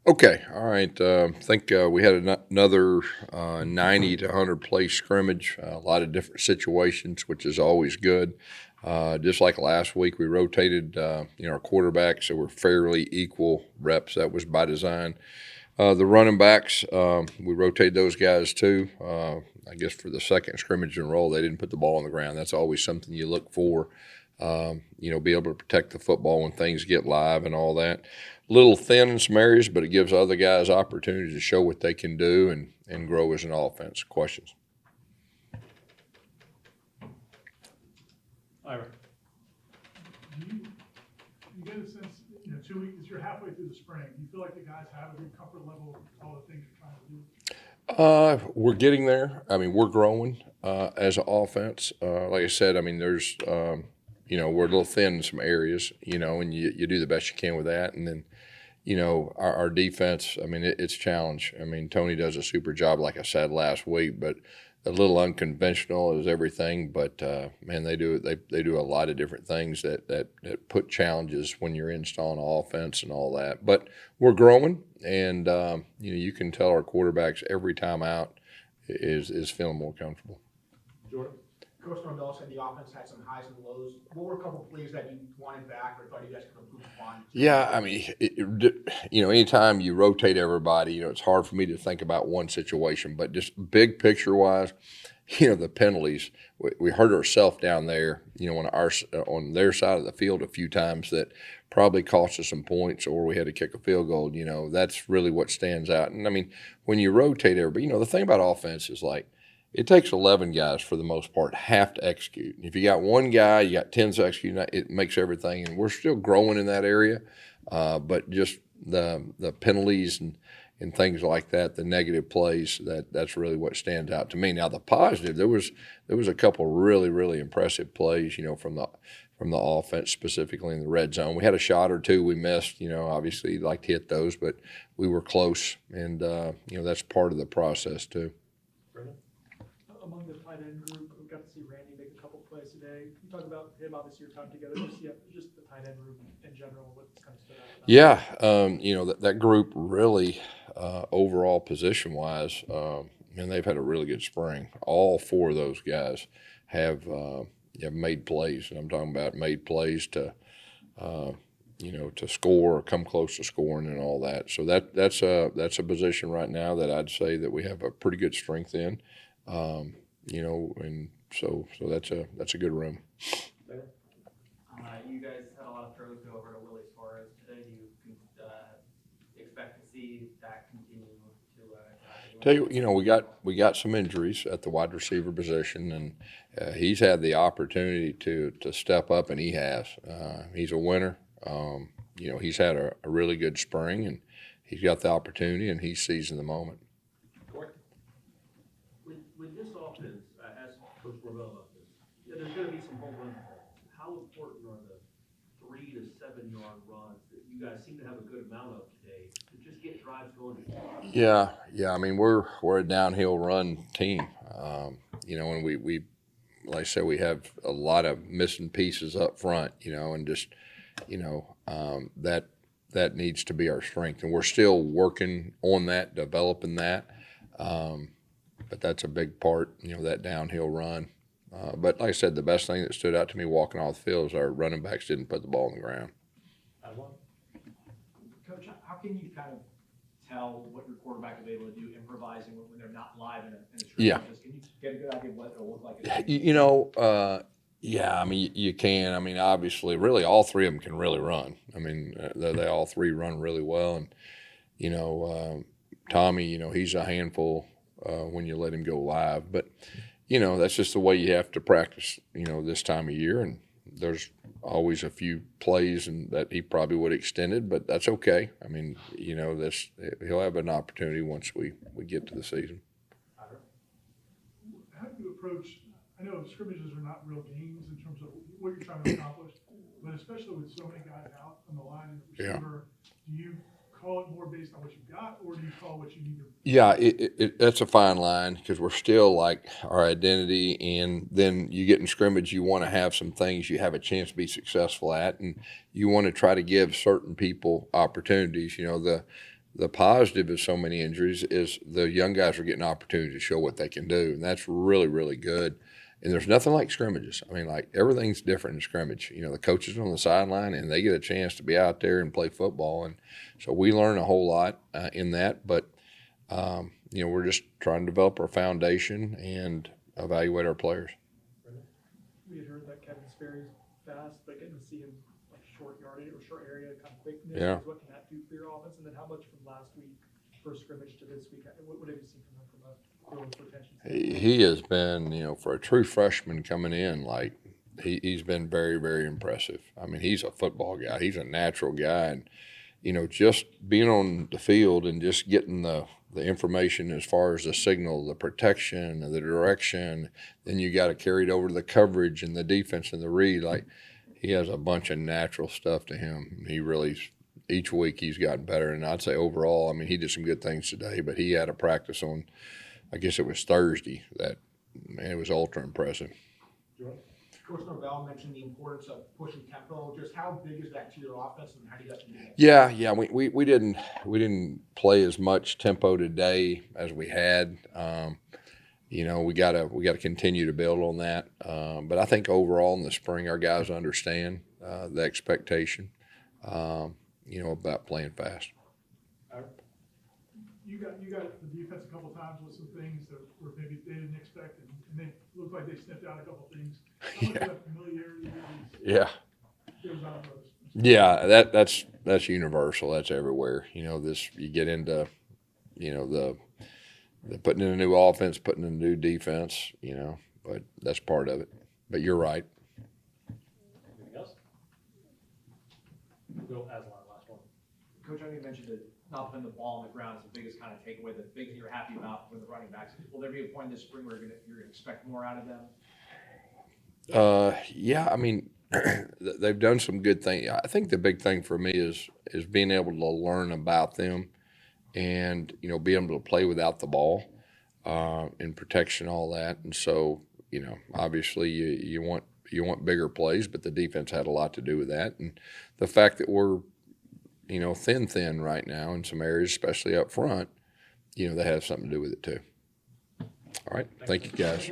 Okay, all right. I think we had another 90 to 100 play scrimmage, a lot of different situations, which is always good. Just like last week, we rotated, our quarterbacks, so we're fairly equal reps. That was by design. The running backs, we rotated those guys too. I guess for the second scrimmage in a row, they didn't put the ball on the ground. That's always something you look for. Be able to protect the football when things get live and all that. A little thin in some areas, but it gives other guys opportunities to show what they can do and grow as an offense. Questions? Ira. You get a sense, 2 weeks, you're halfway through the spring. Do you feel like the guys have a good comfort level with all the things you're trying to do? We're getting there. I mean, we're growing as an offense. Like I said, I mean, there's, we're a little thin in some areas, and you do the best you can with that. And then, our defense, I mean, it's a challenge. I mean, Tony does a super job, like I said last week, but a little unconventional is everything. But, man, they do a lot of different things that put challenges when you're installing offense and all that. But we're growing, and, you can tell our quarterbacks every time out is feeling more comfortable. Jordan. Coach Norvell said the offense had some highs and lows. What were a couple of plays that you wanted back or thought you guys could improve upon? Yeah, I mean, anytime you rotate everybody, it's hard for me to think about one situation, but just big picture wise, the penalties. We hurt ourselves down there, on their side of the field a few times that probably cost us some points, or we had to kick a field goal. That's really what stands out. And I mean, when you rotate everybody, the thing about offense is like, it takes 11 guys for the most part have to execute. If you got one guy, you got 10 to execute, it makes everything. And we're still growing in that area, but just the penalties and things like that, the negative plays, that's really what stands out to me. Now the positive, there was a couple really, really impressive plays, from the offense, specifically in the red zone. We had a shot or two we missed. Obviously you'd like to hit those, but we were close, and that's part of the process too. Among the tight end group, we got to see Randy make a couple plays today. You talk about him, obviously your time together. Just the tight end group in general, what's kind of stood out? Yeah, that group really, overall position-wise, and they've had a really good spring. All four of those guys have made plays, and I'm talking about made plays to score or come close to scoring and all that. So that's a position right now that I'd say that we have a pretty good strength in. And so that's a good room. You guys had a lot of throws go over to Willie Suarez today. Do you expect to see that continue to? Tell you, we got some injuries at the wide receiver position, and he's had the opportunity to step up, and he has. He's a winner. He's had a really good spring, and he's got the opportunity, and he's seizing the moment. With this offense, as Coach Norvell about this, there's going to be some home run balls. How important are the 3 to 7 yard runs that you guys seem to have a good amount of today to just get drives going? Yeah. I mean, we're a downhill run team. And we like I said, we have a lot of missing pieces up front. And just that needs to be our strength, and we're still working on that, developing that. But that's a big part, that downhill run. But like I said, the best thing that stood out to me walking off the field is our running backs didn't put the ball on the ground. Coach, how can you kind of tell what your quarterback is able to do improvising when they're not live in a scrimmage? Yeah. Can you get a good idea of what it'll look like? I mean, you can. I mean, obviously, really, all three of them can really run. I mean, they all three run really well. And, Tommy, he's a handful when you let him go live. But, that's just the way you have to practice, this time of year. And there's always a few plays and that he probably would have extended, but that's okay. I mean, he'll have an opportunity once we get to the season. How do you approach, I know scrimmages are not real games in terms of what you're trying to accomplish, but especially with so many guys out on the line and the receiver, do you call it more based on what you've got, or do you call what you need to? Yeah, that's a fine line because we're still like our identity, and then you get in scrimmage, you want to have some things you have a chance to be successful at, and you want to try to give certain people opportunities. the positive of so many injuries is the young guys are getting opportunities to show what they can do, and that's really, really good. And there's nothing like scrimmages. I mean, like everything's different in scrimmage. You know, the coaches are on the sideline and they get a chance to be out there and play football, and so we learn a whole lot in that. But you know, we're just trying to develop our foundation and evaluate our players. We had heard that Kevin Sperry's fast, but getting to see him like short yardage or short area, kind of quickness. Yeah. What can that do for your offense? And then how much from last week, first scrimmage to this week? What have you seen from him from a growth potential? He has been, you know, for a true freshman coming in, like he's been very, very impressive. I mean, he's a football guy. He's a natural guy, and you know, just being on the field and just getting the information as far as the signal, the protection, the direction, then you got to carry it over to the coverage and the defense and the read. Like he has a bunch of natural stuff to him. He really, each week he's gotten better. And I'd say overall, I mean, he did some good things today, but he had a practice on, I guess it was Thursday, that, man, it was ultra impressive. Coach Norvell mentioned the importance of pushing tempo. Just how big is that to your offense, and how do you guys do that? Yeah, we didn't play as much tempo today as we had. You know, we gotta continue to build on that. But I think overall in the spring, our guys understand the expectation, you know, about playing fast. You got the defense a couple times with some things that were maybe they didn't expect, and they looked like they sniffed out a couple things. How much of that familiarity Yeah. goes on those? Yeah, that's universal. That's everywhere. You know, you get into, you know, the putting in a new offense, putting in a new defense. You know, but that's part of it. But you're right. Anything else? Will Aslan, last one. Coach, I know you mentioned that not putting the ball on the ground is the biggest kind of takeaway, the big thing you're happy about with the running backs. Will there be a point this spring where you're gonna expect more out of them? Yeah, I mean, they've done some good things. I think the big thing for me is being able to learn about them, and you know, be able to play without the ball, and protection, all that. And so, you know, obviously you want bigger plays, but the defense had a lot to do with that, and the fact that we're, you know, thin right now in some areas, especially up front, you know, that has something to do with it too. All right, thank you guys.